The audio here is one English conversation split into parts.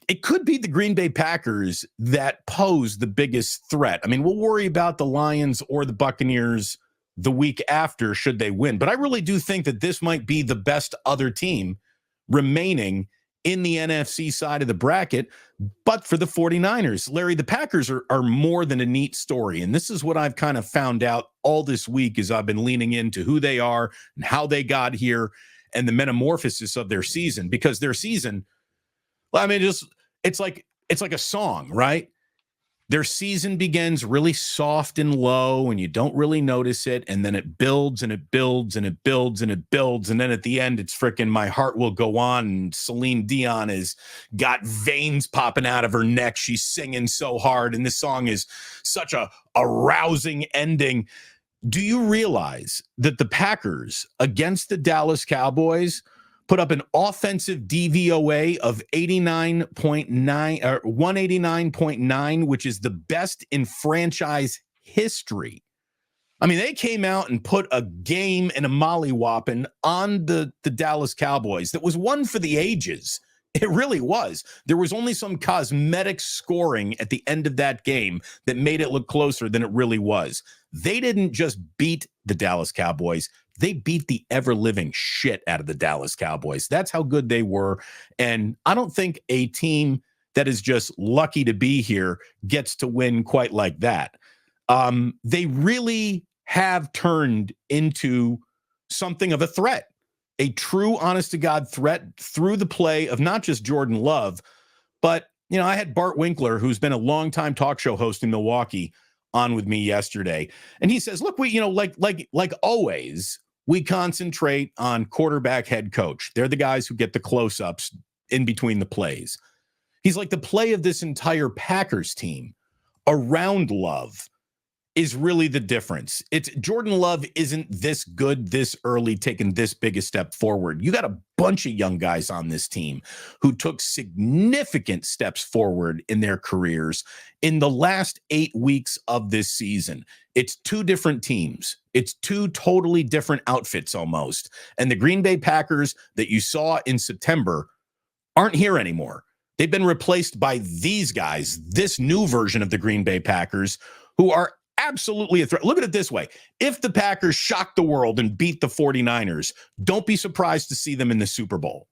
it could be the Green Bay Packers that pose the biggest threat. I mean, we'll worry about the Lions or the Buccaneers the week after should they win. But I really do think that this might be the best other team remaining in the NFC side of the bracket. But for the 49ers, Larry, the Packers are more than a neat story. And this is what I've kind of found out all this week as I've been leaning into who they are and how they got here and the metamorphosis of their season. Because their season, I mean, it's like a song, right? Their season begins really soft and low, and you don't really notice it, and then it builds and it builds and it builds and it builds, and then at the end, it's freaking "My Heart Will Go On." And Celine Dion has got veins popping out of her neck. She's singing so hard, and this song is such a rousing ending. Do you realize that the Packers against the Dallas Cowboys put up an offensive DVOA of 89.9 or 189.9, which is the best in franchise history? I mean, they came out and put a game and a mollywhopping on the Dallas Cowboys that was one for the ages. It really was. There was only some cosmetic scoring at the end of that game that made it look closer than it really was. They didn't just beat the Dallas Cowboys. They beat the ever-living shit out of the Dallas Cowboys. That's how good they were. And I don't think a team that is just lucky to be here gets to win quite like that. They really have turned into something of a threat, a true, honest-to-God threat through the play of not just Jordan Love, but, you know, I had Bart Winkler, who's been a longtime talk show host in Milwaukee, on with me yesterday. And he says, look, we, you know, like always, we concentrate on quarterback, head coach. They're the guys who get the close-ups in between the plays. He's like, the play of this entire Packers team around Love is really the difference. It's Jordan Love isn't this good this early, taking this big a step forward. You got a bunch of young guys on this team who took significant steps forward in their careers in the last 8 weeks of this season. It's two different teams. It's two totally different outfits almost. And the Green Bay Packers that you saw in September aren't here anymore. They've been replaced by these guys, this new version of the Green Bay Packers, who are absolutely a threat. Look at it this way. If the Packers shock the world and beat the 49ers, don't be surprised to see them in the Super Bowl.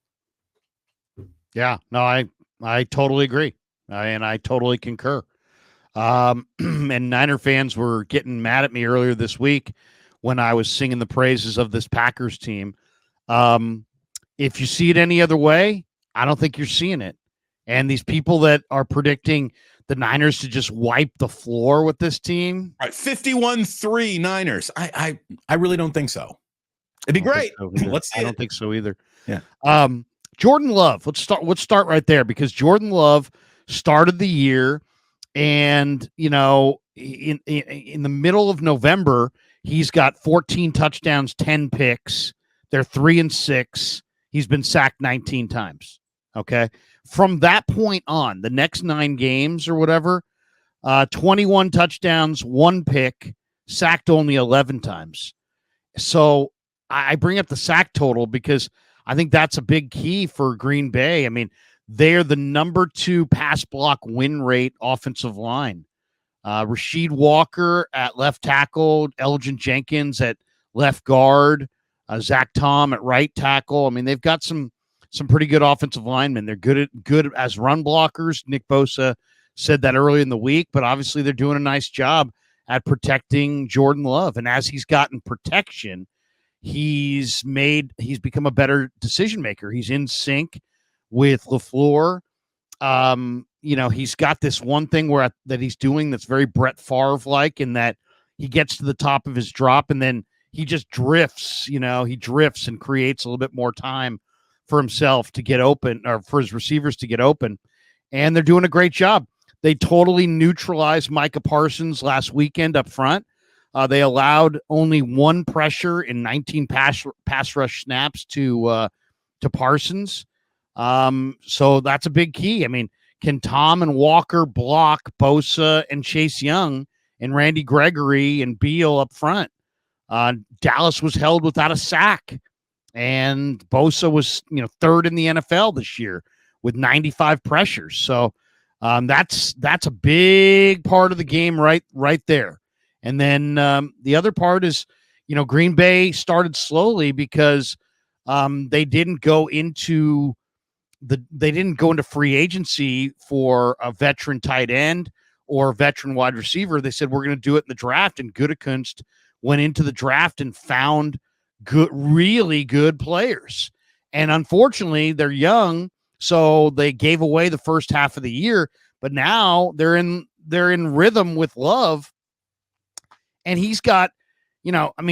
Yeah, no, I totally agree. And I totally concur. And Niner fans were getting mad at me earlier this week when I was singing the praises of this Packers team. If you see it any other way, I don't think you're seeing it. And these people that are predicting the Niners to just wipe the floor with this team. All right, 51-3 Niners. I really don't think so. It'd be great. Let's see. I don't think so either. Yeah. Jordan Love. Let's start right there, because Jordan Love started the year, and you know, in the middle of November, he's got 14 touchdowns, 10 picks. They're 3-6. He's been sacked 19 times. Okay. From that point on, the next 9 games or whatever, 21 touchdowns, 1 pick, sacked only 11 times. So I bring up the sack total because I think that's a big key for Green Bay. I mean, they're the number 2 pass block win rate offensive line. Rasheed Walker at left tackle, Elgin Jenkins at left guard, Zach Tom at right tackle. I mean, they've got some pretty good offensive linemen. They're good as run blockers. Nick Bosa said that early in the week, but obviously they're doing a nice job at protecting Jordan Love. And as he's gotten protection, he's become a better decision maker. He's in sync with LaFleur. You know, he's got this one thing that he's doing that's very Brett Favre-like, in that he gets to the top of his drop and then he just drifts. You know, he drifts and creates a little bit more time for himself to get open, or for his receivers to get open. And they're doing a great job. They totally neutralized Micah Parsons last weekend up front. They allowed only 1 pressure in 19 pass rush snaps to Parsons. So that's a big key. I mean, can Tom and Walker block Bosa and Chase Young and Randy Gregory and Beal up front? Dallas was held without a sack. And Bosa was, 3rd in the NFL this year with 95 pressures. So that's a big part of the game right there. And then the other part is, Green Bay started slowly because they didn't go into free agency for a veteran tight end or a veteran wide receiver. They said, we're going to do it in the draft. And Gutekunst went into the draft and found really good players. And unfortunately, they're young, so they gave away the first half of the year. But now they're in rhythm with Love, and he's got,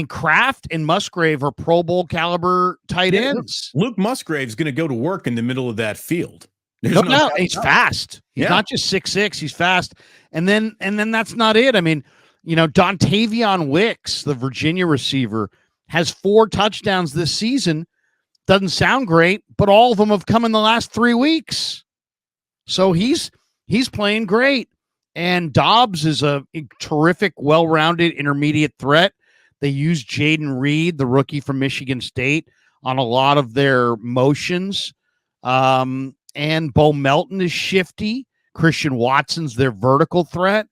Kraft and Musgrave are Pro Bowl caliber tight ends. Luke Musgrave's going to go to work in the middle of that field. No doubt. He's fast. He's not just 6'6", he's fast. And then that's not it. I mean, Dontavion Wicks, the Virginia receiver, has 4 touchdowns this season. Doesn't sound great, but all of them have come in the last 3 weeks. So he's playing great. And Dobbs is a terrific, well-rounded intermediate threat. They use Jaden Reed, the rookie from Michigan State, on a lot of their motions. And Bo Melton is shifty. Christian Watson's their vertical threat.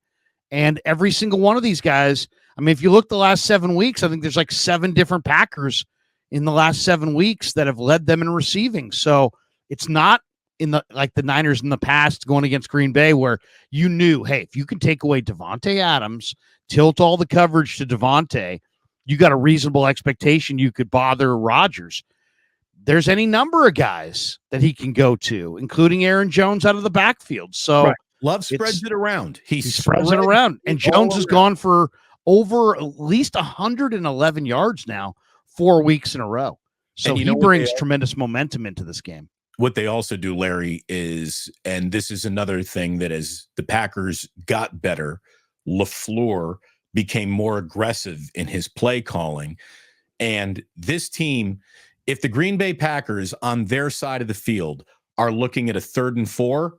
And every single one of these guys, I mean, if you look the last 7 weeks, I think there's like 7 different Packers in the last 7 weeks that have led them in receiving. So it's not the Niners in the past going against Green Bay where you knew, hey, if you can take away Devontae Adams, tilt all the coverage to Devontae, you got a reasonable expectation you could bother Rodgers. There's any number of guys that he can go to, including Aaron Jones out of the backfield. So Love spreads it around. He spreads it around. And Jones has gone for over at least 111 yards now, 4 weeks in a row. So he brings tremendous momentum into this game. What they also do, Larry, is, and this is another thing that as the Packers got better, LaFleur became more aggressive in his play calling. And this team, if the Green Bay Packers on their side of the field are looking at a 3rd and 4,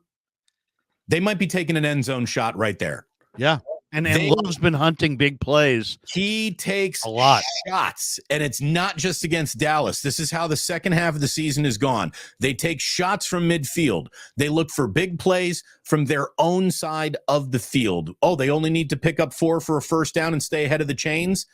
they might be taking an end zone shot right there. Yeah. And Love's been hunting big plays. He takes a lot shots, and it's not just against Dallas. This is how the second half of the season is gone. They take shots from midfield. They look for big plays from their own side of the field. Oh, they only need to pick up 4 for a first down and stay ahead of the chains.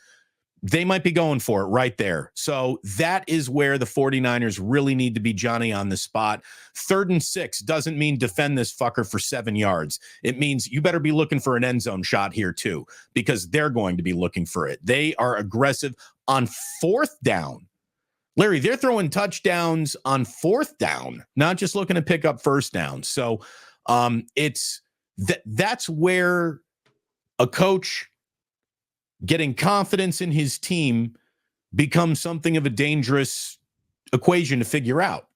They might be going for it right there. So that is where the 49ers really need to be Johnny on the spot. 3rd and 6 doesn't mean defend this fucker for 7 yards. It means you better be looking for an end zone shot here too, because they're going to be looking for it. They are aggressive on 4th down. Larry, they're throwing touchdowns on 4th down, not just looking to pick up first down. So that's where a coach getting confidence in his team becomes something of a dangerous equation to figure out.